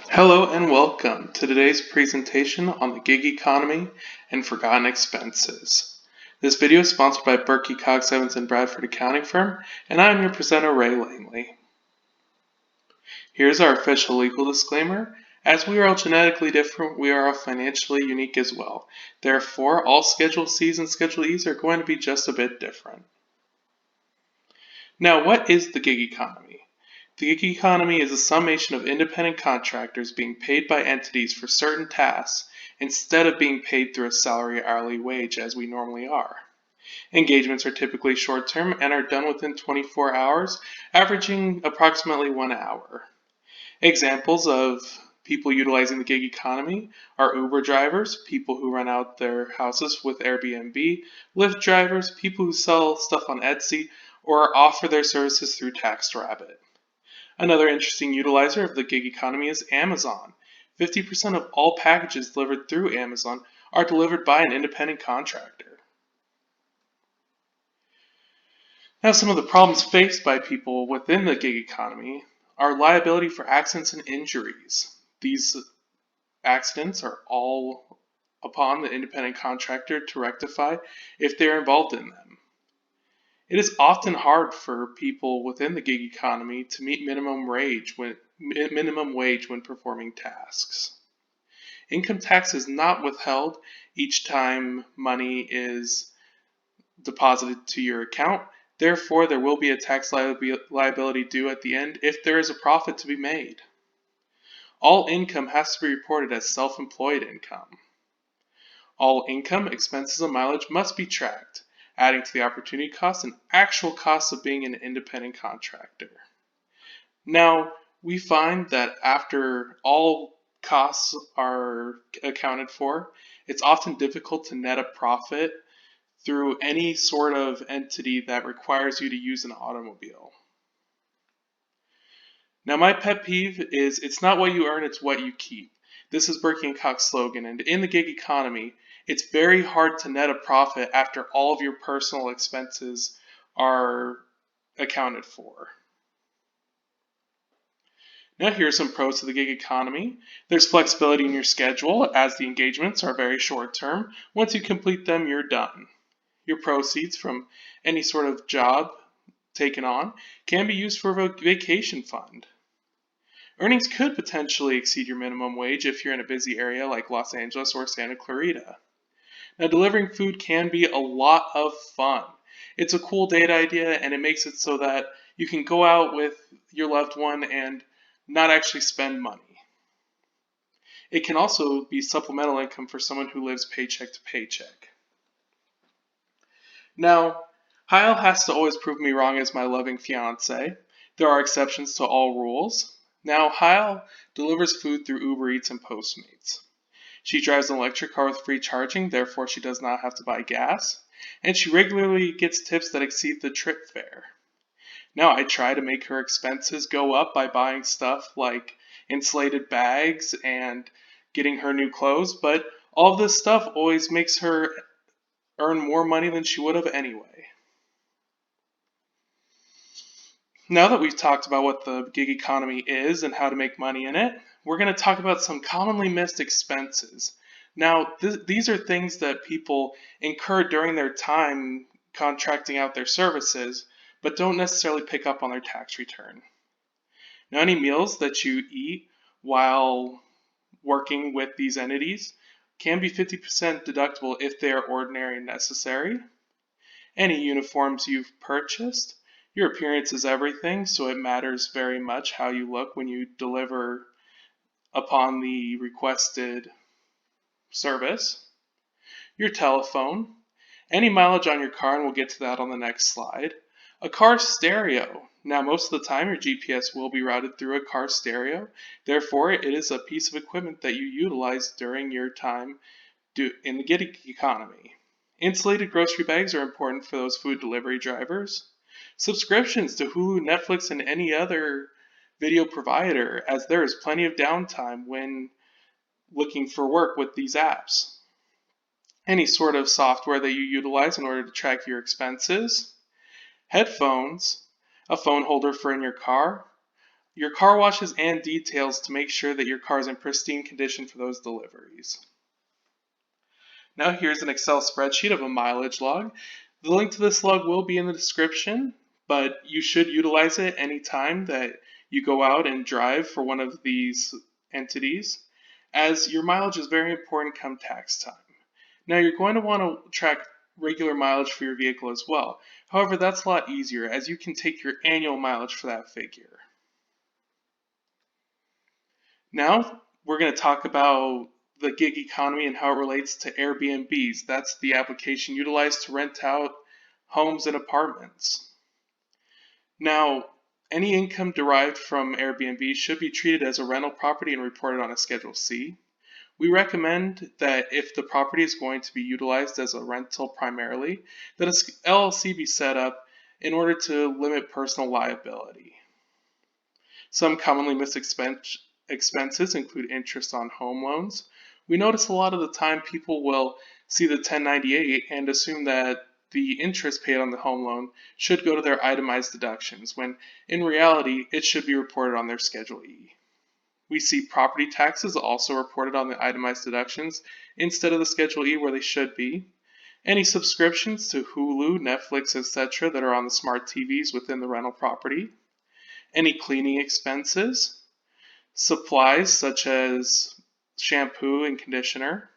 Hello and welcome to today's presentation on the gig economy and forgotten expenses. This video is sponsored by Berkey Cox Evans and Bradford accounting firm, and I am your presenter, Ray Langley. Here's our official legal disclaimer. As we are all genetically different, we are all financially unique as well. Therefore, all Schedule C's and Schedule E's are going to be just a bit different. Now, what is the gig economy? The gig economy is a summation of independent contractors being paid by entities for certain tasks instead of being paid through a salary or hourly wage as we normally are. Engagements are typically short-term and are done within 24 hours, averaging approximately 1 hour. Examples of people utilizing the gig economy are Uber drivers, people who rent out their houses with Airbnb, Lyft drivers, people who sell stuff on Etsy, or offer their services through TaxRabbit. Another interesting utilizer of the gig economy is Amazon. 50% of all packages delivered through Amazon are delivered by an independent contractor. Now, some of the problems faced by people within the gig economy are liability for accidents and injuries. These accidents are all upon the independent contractor to rectify if they're involved in them. It is often hard for people within the gig economy to meet minimum wage when performing tasks. Income tax is not withheld each time money is deposited to your account. Therefore, there will be a tax liability due at the end if there is a profit to be made. All income has to be reported as self-employed income. All income, expenses, and mileage must be tracked, adding to the opportunity costs and actual costs of being an independent contractor. Now, we find that after all costs are accounted for, it's often difficult to net a profit through any sort of entity that requires you to use an automobile. Now, my pet peeve is it's not what you earn, it's what you keep. This is Berkey and Cox's slogan, and in the gig economy, it's very hard to net a profit after all of your personal expenses are accounted for. Now here are some pros to the gig economy. There's flexibility in your schedule as the engagements are very short term. Once you complete them, you're done. Your proceeds from any sort of job taken on can be used for a vacation fund. Earnings could potentially exceed your minimum wage if you're in a busy area like Los Angeles or Santa Clarita. Now, delivering food can be a lot of fun. It's a cool date idea, and it makes it so that you can go out with your loved one and not actually spend money. It can also be supplemental income for someone who lives paycheck to paycheck. Now, JAEL has to always prove me wrong as my loving fiance. There are exceptions to all rules. Now, JAEL delivers food through Uber Eats and Postmates. She drives an electric car with free charging, therefore she does not have to buy gas, and she regularly gets tips that exceed the trip fare. Now, I try to make her expenses go up by buying stuff like insulated bags and getting her new clothes, but all of this stuff always makes her earn more money than she would have anyway. Now that we've talked about what the gig economy is and how to make money in it, we're going to talk about some commonly missed expenses. Now, these are things that people incur during their time contracting out their services, but don't necessarily pick up on their tax return. Now, any meals that you eat while working with these entities can be 50% deductible if they are ordinary and necessary. Any uniforms you've purchased, your appearance is everything, so it matters very much how you look when you deliver upon the requested service. Your telephone, any mileage on your car, and we'll get to that on the next slide. A car stereo. Now, most of the time, your GPS will be routed through a car stereo. Therefore, it is a piece of equipment that you utilize during your time in the gig economy. Insulated grocery bags are important for those food delivery drivers. Subscriptions to Hulu, Netflix, and any other video provider, as there is plenty of downtime when looking for work with these apps. Any sort of software that you utilize in order to track your expenses. Headphones, a phone holder for in your car, your car washes and details to make sure that your car is in pristine condition for those deliveries. Now here's an Excel spreadsheet of a mileage log. The link to this log will be in the description, but you should utilize it anytime that you go out and drive for one of these entities, as your mileage is very important come tax time. Now you're going to want to track regular mileage for your vehicle as well. However, that's a lot easier as you can take your annual mileage for that figure. Now we're going to talk about the gig economy and how it relates to Airbnbs. That's the application utilized to rent out homes and apartments. Now, any income derived from Airbnb should be treated as a rental property and reported on a Schedule C. We recommend that if the property is going to be utilized as a rental primarily, that an LLC be set up in order to limit personal liability. Some commonly missed expenses include interest on home loans. We notice a lot of the time people will see the 1098 and assume that the interest paid on the home loan should go to their itemized deductions, when in reality it should be reported on their Schedule E. We see property taxes also reported on the itemized deductions instead of the Schedule E where they should be. Any subscriptions to Hulu, Netflix, etc. that are on the smart TVs within the rental property. Any cleaning expenses. Supplies such as shampoo and conditioner.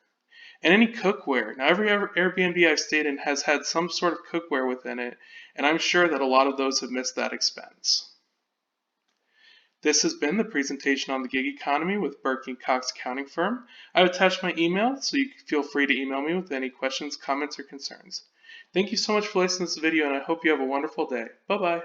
And any cookware. Now every Airbnb I've stayed in has had some sort of cookware within it, and I'm sure that a lot of those have missed that expense. This has been the presentation on the gig economy with Berkey & Cox Accounting Firm. I've attached my email, so you can feel free to email me with any questions, comments, or concerns. Thank you so much for listening to this video, and I hope you have a wonderful day. Bye-bye.